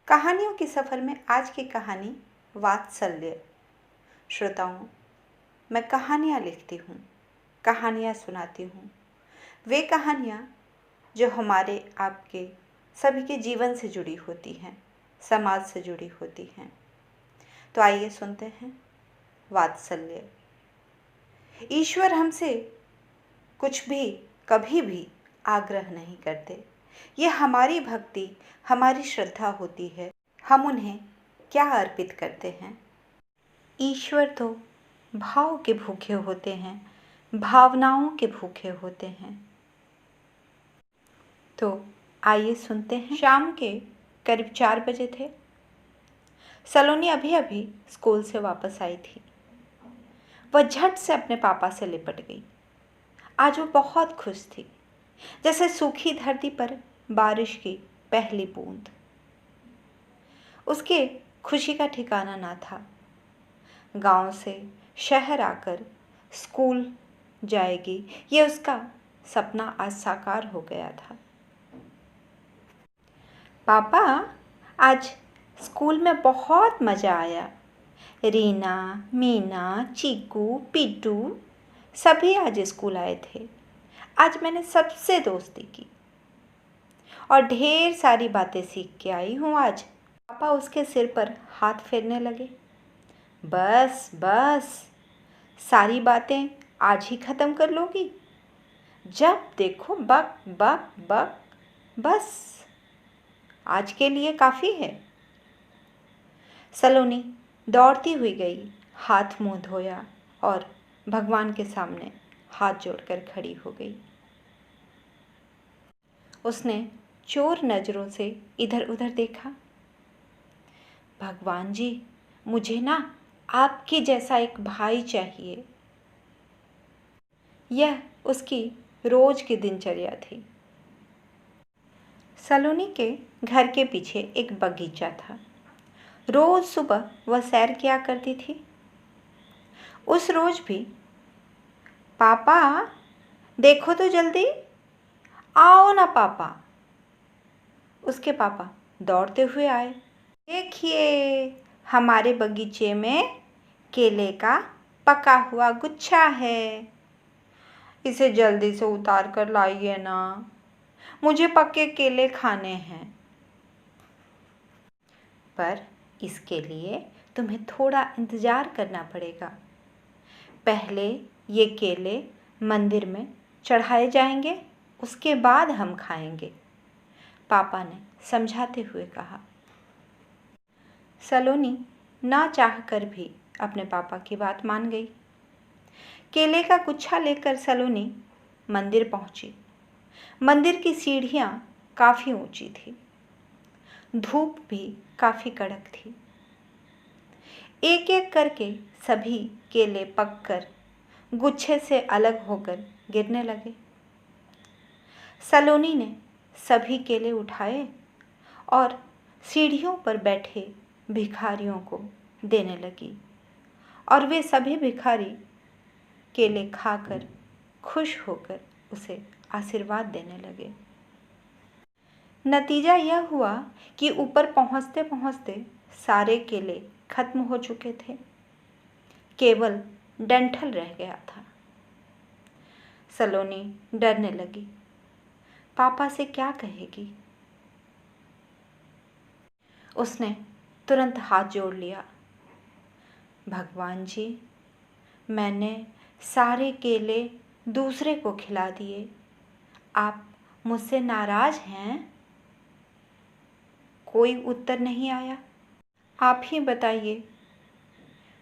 कहानियों के सफ़र में आज की कहानी वात्सल्य। श्रोताओं, मैं कहानियाँ लिखती हूँ, कहानियाँ सुनाती हूँ। वे कहानियाँ जो हमारे आपके सभी के जीवन से जुड़ी होती हैं, समाज से जुड़ी होती हैं। तो आइए सुनते हैं वात्सल्य। ईश्वर हमसे कुछ भी कभी भी आग्रह नहीं करते। ये हमारी भक्ति, हमारी श्रद्धा होती है। हम उन्हें क्या अर्पित करते हैं। ईश्वर तो भाव के भूखे होते हैं, भावनाओं के भूखे होते हैं। तो आइए सुनते हैं। शाम के करीब 4 बजे थे। सलोनी अभी अभी स्कूल से वापस आई थी। वह झट से अपने पापा से लिपट गई। आज वो बहुत खुश थी, जैसे सूखी धरती पर बारिश की पहली बूंद। उसके खुशी का ठिकाना ना था। गांव से शहर आकर स्कूल जाएगी, ये उसका सपना आज साकार हो गया था। पापा, आज स्कूल में बहुत मज़ा आया। रीना, मीना, चीकू, पीटू सभी आज स्कूल आए थे। आज मैंने सबसे दोस्ती की और ढेर सारी बातें सीख के आई हूँ आज। पापा उसके सिर पर हाथ फेरने लगे। बस बस, सारी बातें आज ही ख़त्म कर लोगी? जब देखो बक बक बक। बस आज के लिए काफ़ी है। सलोनी दौड़ती हुई गई, हाथ मुंह धोया और भगवान के सामने हाथ जोड़कर खड़ी हो गई। उसने चोर नज़रों से इधर उधर देखा। भगवान जी, मुझे ना आपके जैसा एक भाई चाहिए। यह उसकी रोज की दिनचर्या थी। सलोनी के घर के पीछे एक बगीचा था। रोज सुबह वह सैर किया करती थी। उस रोज भी, पापा देखो तो जल्दी, आओ ना पापा। उसके पापा दौड़ते हुए आए। देखिए, हमारे बगीचे में केले का पका हुआ गुच्छा है, इसे जल्दी से उतार कर लाइए ना, मुझे पके केले खाने हैं। पर इसके लिए तुम्हें थोड़ा इंतज़ार करना पड़ेगा। पहले ये केले मंदिर में चढ़ाए जाएंगे, उसके बाद हम खाएंगे, पापा ने समझाते हुए कहा। सलोनी ना चाह कर भी अपने पापा की बात मान गई। केले का गुच्छा लेकर सलोनी मंदिर पहुंची। मंदिर की सीढ़ियां काफ़ी ऊंची थी। धूप भी काफ़ी कड़क थी। एक एक करके सभी केले पककर गुच्छे से अलग होकर गिरने लगे। सलोनी ने सभी केले उठाए और सीढ़ियों पर बैठे भिखारियों को देने लगी और वे सभी भिखारी केले खाकर खुश होकर उसे आशीर्वाद देने लगे। नतीजा यह हुआ कि ऊपर पहुंचते पहुंचते सारे केले खत्म हो चुके थे। केवल डंठल रह गया था। सलोनी डरने लगी। पापा से क्या कहेगी? उसने तुरंत हाथ जोड़ लिया। भगवान जी, मैंने सारे केले दूसरे को खिला दिए, आप मुझसे नाराज़ हैं? कोई उत्तर नहीं आया। आप ही बताइए।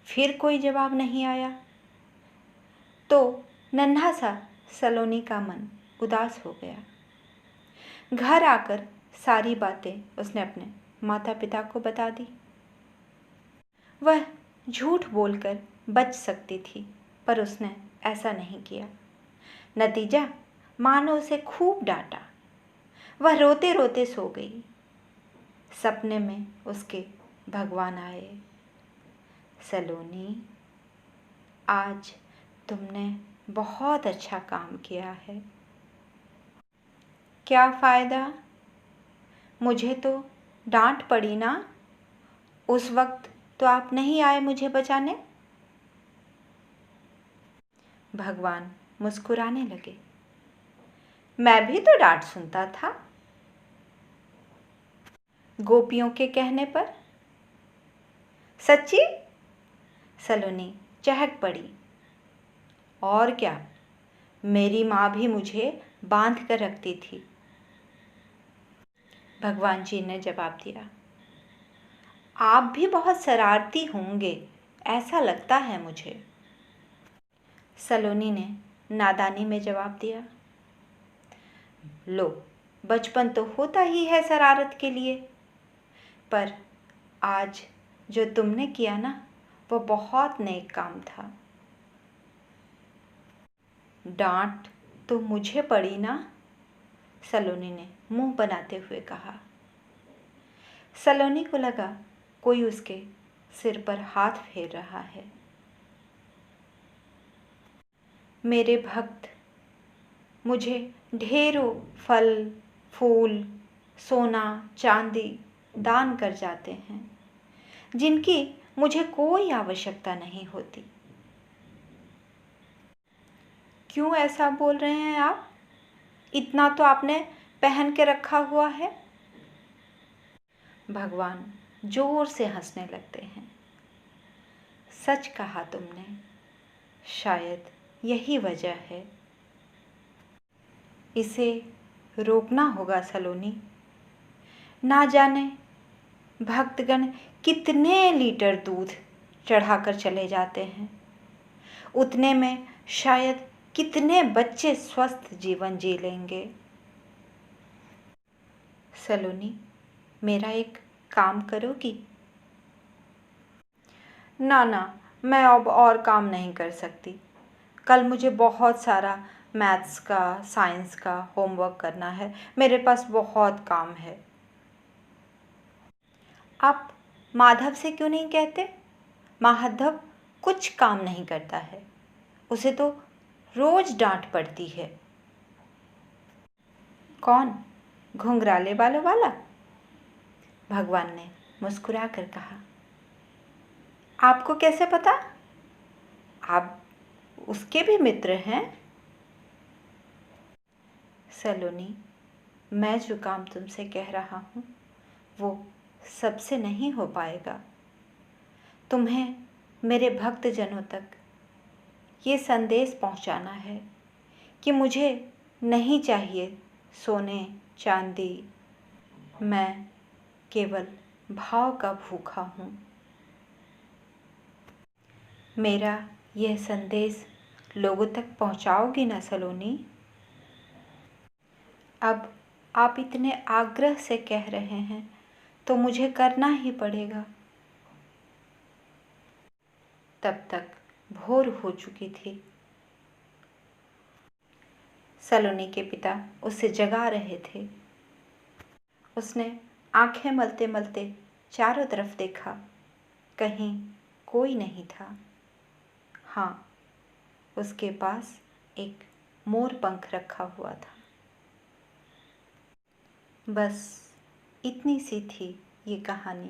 फिर कोई जवाब नहीं आया। तो नन्हा सा सलोनी का मन उदास हो गया। घर आकर सारी बातें उसने अपने माता पिता को बता दी। वह झूठ बोलकर बच सकती थी, पर उसने ऐसा नहीं किया। नतीजा, माँ ने उसे खूब डांटा। वह रोते रोते सो गई। सपने में उसके भगवान आए। सलोनी, आज तुमने बहुत अच्छा काम किया है। क्या फ़ायदा? मुझे तो डांट पड़ी ना, उस वक्त तो आप नहीं आए मुझे बचाने। भगवान मुस्कुराने लगे। मैं भी तो डांट सुनता था, गोपियों के कहने पर। सच्ची? सलोनी चहक पड़ी। और क्या, मेरी माँ भी मुझे बांध कर रखती थी। भगवान जी ने जवाब दिया। आप भी बहुत शरारती होंगे, ऐसा लगता है मुझे। सलोनी ने नादानी में जवाब दिया। लो, बचपन तो होता ही है शरारत के लिए, पर आज जो तुमने किया ना, वो बहुत नेक काम था। डांट तो मुझे पड़ी ना, सलोनी ने मुंह बनाते हुए कहा। सलोनी को लगा कोई उसके सिर पर हाथ फेर रहा है। मेरे भक्त मुझे ढेरों फल, फूल, सोना, चांदी दान कर जाते हैं, जिनकी मुझे कोई आवश्यकता नहीं होती। क्यों ऐसा बोल रहे हैं आप? इतना तो आपने पहन के रखा हुआ है। भगवान जोर से हंसने लगते हैं। सच कहा तुमने, शायद यही वजह है। इसे रोकना होगा सलोनी। ना जाने भक्तगण कितने लीटर दूध चढ़ाकर चले जाते हैं, उतने में शायद कितने बच्चे स्वस्थ जीवन जी लेंगे। सलोनी, मेरा एक काम करोगी? ना ना, मैं अब और काम नहीं कर सकती। कल मुझे बहुत सारा मैथ्स का, साइंस का होमवर्क करना है। मेरे पास बहुत काम है। आप माधव से क्यों नहीं कहते? माधव कुछ काम नहीं करता है, उसे तो रोज डांट पड़ती है। कौन? घुंघराले बालों वाला? भगवान ने मुस्कुरा कर कहा। आपको कैसे पता? आप उसके भी मित्र हैं? सलोनी, मैं जो काम तुमसे कह रहा हूँ वो सबसे नहीं हो पाएगा। तुम्हें मेरे भक्तजनों तक ये संदेश पहुँचाना है कि मुझे नहीं चाहिए सोने चांदी, मैं केवल भाव का भूखा हूँ। मेरा यह संदेश लोगों तक पहुँचाओगी ना सलोनी? अब आप इतने आग्रह से कह रहे हैं तो मुझे करना ही पड़ेगा। तब तक भोर हो चुकी थी। सलोनी के पिता उसे जगा रहे थे। उसने आंखें मलते मलते चारों तरफ देखा, कहीं कोई नहीं था। हाँ, उसके पास एक मोर पंख रखा हुआ था। बस इतनी सी थी ये कहानी।